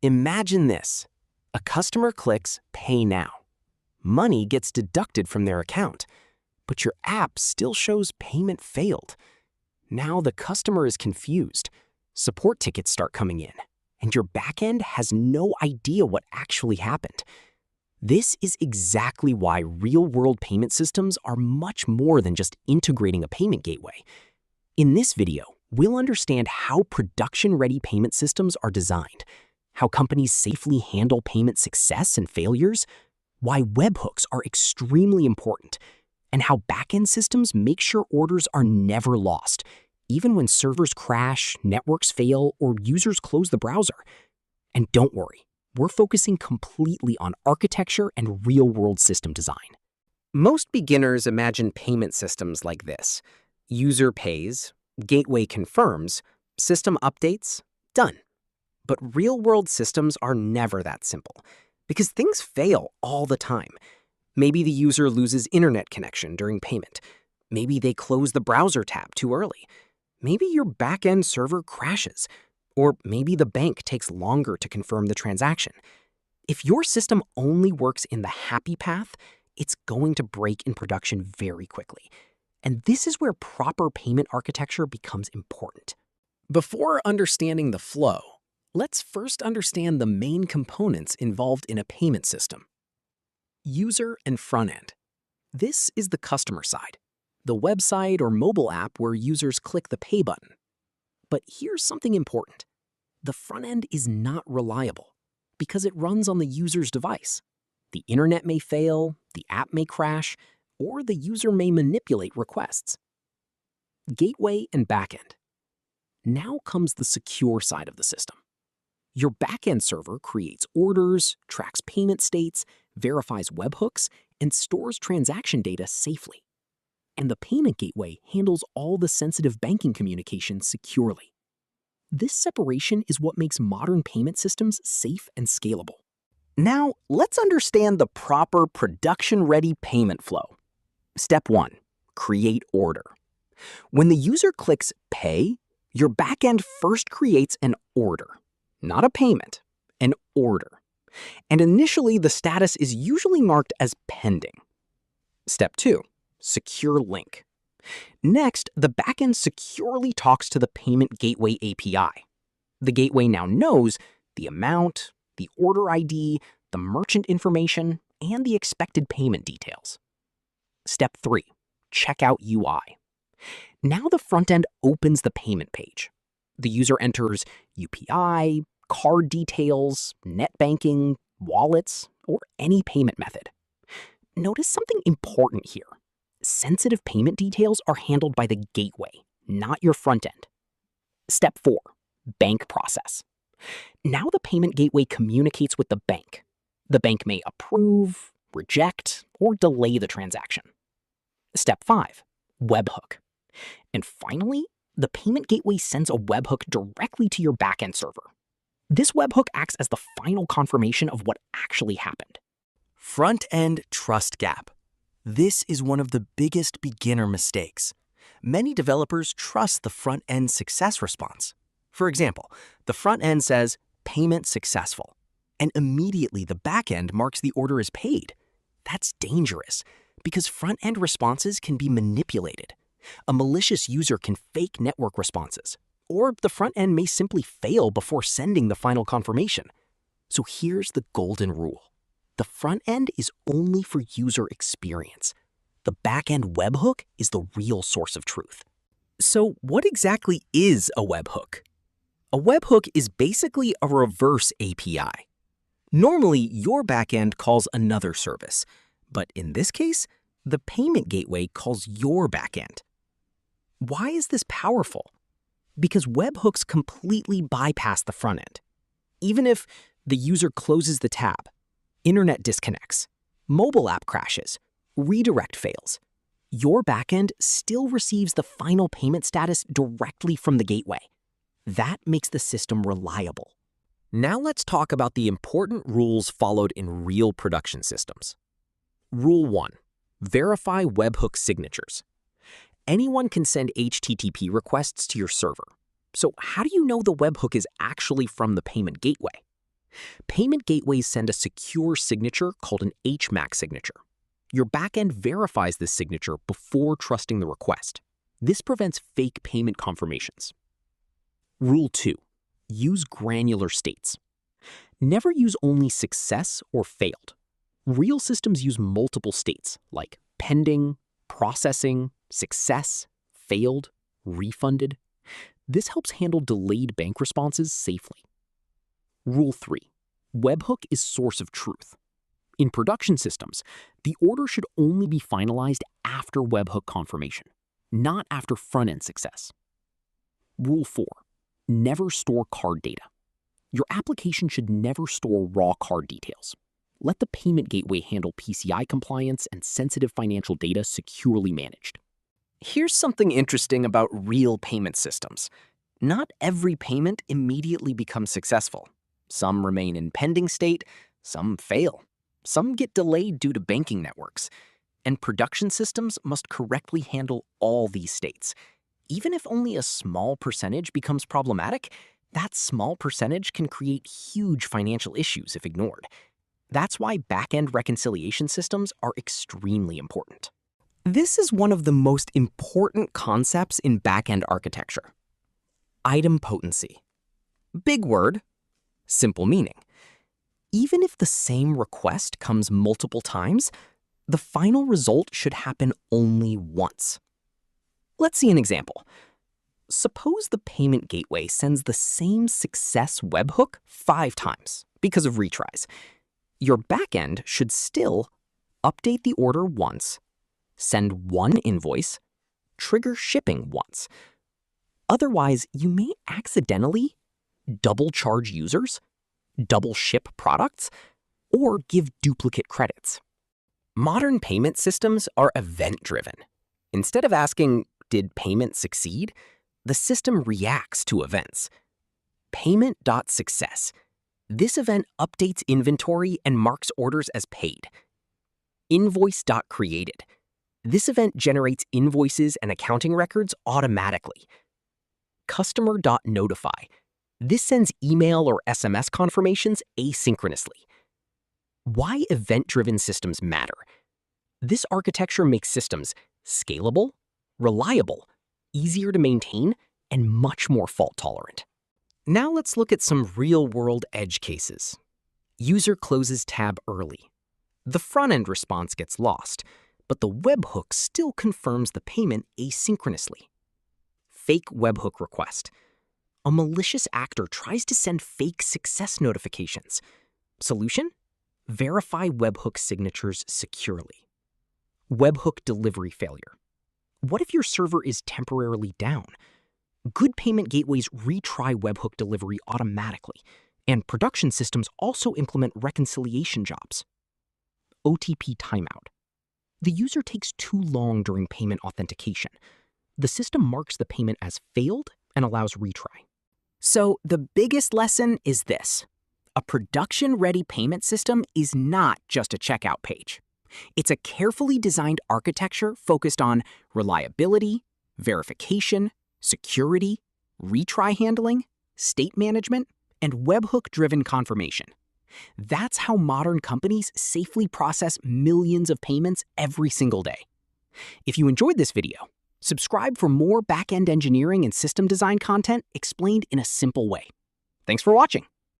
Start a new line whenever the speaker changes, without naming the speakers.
Imagine this. A customer clicks Pay Now. Money gets deducted from their account, but your app still shows payment failed. Now the customer is confused. Support tickets start coming in, and your backend has no idea what actually happened. This is exactly why real-world payment systems are much more than just integrating a payment gateway. In this video, we'll understand how production-ready payment systems are designed, how companies safely handle payment success and failures, why webhooks are extremely important, and how backend systems make sure orders are never lost, even when servers crash, networks fail, or users close the browser. And don't worry, we're focusing completely on architecture and real-world system design. Most beginners imagine payment systems like this. User pays, gateway confirms, system updates, done. But real-world systems are never that simple, because things fail all the time. Maybe the user loses internet connection during payment. Maybe they close the browser tab too early. Maybe your back-end server crashes. Or maybe the bank takes longer to confirm the transaction. If your system only works in the happy path, it's going to break in production very quickly. And this is where proper payment architecture becomes important. Before understanding the flow, let's first understand the main components involved in a payment system. User and front end. This is the customer side, the website or mobile app where users click the pay button. But here's something important. The front end is not reliable because it runs on the user's device. The internet may fail, the app may crash, or the user may manipulate requests. Gateway and backend. Now comes the secure side of the system. Your backend server creates orders, tracks payment states, verifies webhooks, and stores transaction data safely. And the payment gateway handles all the sensitive banking communication securely. This separation is what makes modern payment systems safe and scalable. Now, let's understand the proper production-ready payment flow. Step 1. Create order. When the user clicks Pay, your backend first creates an order. Not a payment, an order. And initially, the status is usually marked as pending. Step 2. Secure link. Next, the backend securely talks to the Payment Gateway API. The gateway now knows the amount, the order ID, the merchant information, and the expected payment details. Step 3. Checkout UI. Now the front end opens the payment page. The user enters UPI, card details, net banking, wallets, or any payment method. Notice something important here. Sensitive payment details are handled by the gateway, not your front end. Step 4. Bank process. Now the payment gateway communicates with the bank. The bank may approve, reject, or delay the transaction. Step 5. Webhook. And finally, the payment gateway sends a webhook directly to your backend server. This webhook acts as the final confirmation of what actually happened.
Front-end trust gap. This is one of the biggest beginner mistakes. Many developers trust the front-end success response. For example, the front end says, "Payment successful," and immediately the back-end marks the order as paid. That's dangerous, because front-end responses can be manipulated. A malicious user can fake network responses, or the front end may simply fail before sending the final confirmation. So here's the golden rule. The front end is only for user experience. The back-end webhook is the real source of truth.
So what exactly is a webhook? A webhook is basically a reverse API. Normally, your backend calls another service, but in this case, the payment gateway calls your backend. Why is this powerful? Because webhooks completely bypass the front end. Even if the user closes the tab, internet disconnects, mobile app crashes, redirect fails, your backend still receives the final payment status directly from the gateway. That makes the system reliable. Now let's talk about the important rules followed in real production systems. Rule 1. Verify webhook signatures. Anyone can send HTTP requests to your server. So how do you know the webhook is actually from the payment gateway? Payment gateways send a secure signature called an HMAC signature. Your backend verifies this signature before trusting the request. This prevents fake payment confirmations. Rule 2. Use granular states. Never use only success or failed. Real systems use multiple states like pending, processing, success, failed, refunded. This helps handle delayed bank responses safely. Rule 3. Webhook is source of truth. In production systems, the order should only be finalized after webhook confirmation, not after front-end success. Rule 4. Never store card data. Your application should never store raw card details. Let the payment gateway handle PCI compliance and sensitive financial data securely managed. Here's something interesting about real payment systems. Not every payment immediately becomes successful. Some remain in pending state, some fail. Some get delayed due to banking networks. And production systems must correctly handle all these states. Even if only a small percentage becomes problematic, that small percentage can create huge financial issues if ignored. That's why back-end reconciliation systems are extremely important. This is one of the most important concepts in back-end architecture. Idempotency. Big word, simple meaning. Even if the same request comes multiple times, the final result should happen only once. Let's see an example. Suppose the payment gateway sends the same success webhook 5 times because of retries. Your backend should still update the order once, send one invoice, trigger shipping once. Otherwise, you may accidentally double charge users, double ship products, or give duplicate credits. Modern payment systems are event-driven. Instead of asking, did payment succeed? The system reacts to events. Payment.success. This event updates inventory and marks orders as paid. Invoice.created. This event generates invoices and accounting records automatically. Customer.notify. This sends email or SMS confirmations asynchronously. Why event-driven systems matter? This architecture makes systems scalable, reliable, easier to maintain, and much more fault-tolerant. Now let's look at some real-world edge cases. User closes tab early. The front-end response gets lost, but the webhook still confirms the payment asynchronously. Fake webhook request. A malicious actor tries to send fake success notifications. Solution? Verify webhook signatures securely. Webhook delivery failure. What if your server is temporarily down? Good payment gateways retry webhook delivery automatically, and production systems also implement reconciliation jobs. OTP timeout. The user takes too long during payment authentication. The system marks the payment as failed and allows retry. So the biggest lesson is this. A production-ready payment system is not just a checkout page. It's a carefully designed architecture focused on reliability, verification, security, retry handling, state management, and webhook-driven confirmation. That's how modern companies safely process millions of payments every single day. If you enjoyed this video, subscribe for more back-end engineering and system design content explained in a simple way. Thanks for watching.